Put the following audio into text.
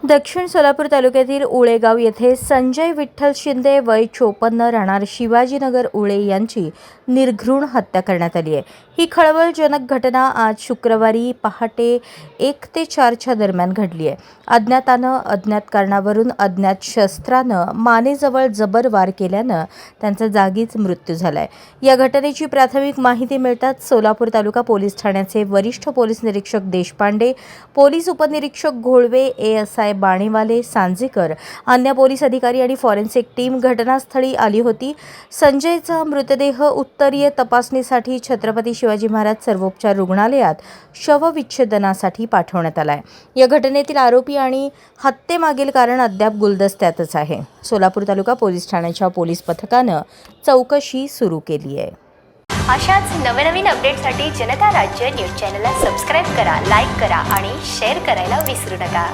दक्षिण सोलापूर तालुक्यातील उळेगाव येथे संजय विठ्ठल शिंदे वय 54 राहणार शिवाजीनगर उळे यांची निर्घृण हत्या करण्यात आली आहे। ही खळबळजनक घटना आज शुक्रवारी पहाटे 1 ते 4च्या दरम्यान घडली आहे। अज्ञात कारणावरून अज्ञात शस्त्रानं मानेजवळ जबर वार केल्यानं त्यांचा जागीच मृत्यू झालाय। या घटनेची प्राथमिक माहिती मिळताच सोलापूर तालुका पोलीस ठाण्याचे वरिष्ठ पोलीस निरीक्षक देशपांडे, पोलीस उपनिरीक्षक घोळवे, एएसआय बाणेवाले, सांजेकर, अन्य पोलीस अधिकारी आणि फॉरेन्सिक टीम घटनास्थळी आली होती। संजयचा मृतदेह उत्तरीय तपासणीसाठी छत्रपती शिवाजी महाराज सर्वोपचार रुग्णालयात शवविच्छेदनासाठी पाठवण्यात आलाय। या घटनेतील आरोपी आणि हत्येमागील कारण अद्याप गुलदस्त्यातच आहे। सोलापूर तालुका पोलीस ठाण्याच्या पोलीस पथकानं चौकशी सुरू केली आहे। अशाच नवनवीन अपडेटसाठी जनता राज्य न्यूज चॅनलला सबस्क्राइब करा, लाईक करा आणि शेअर करायला विसरू नका।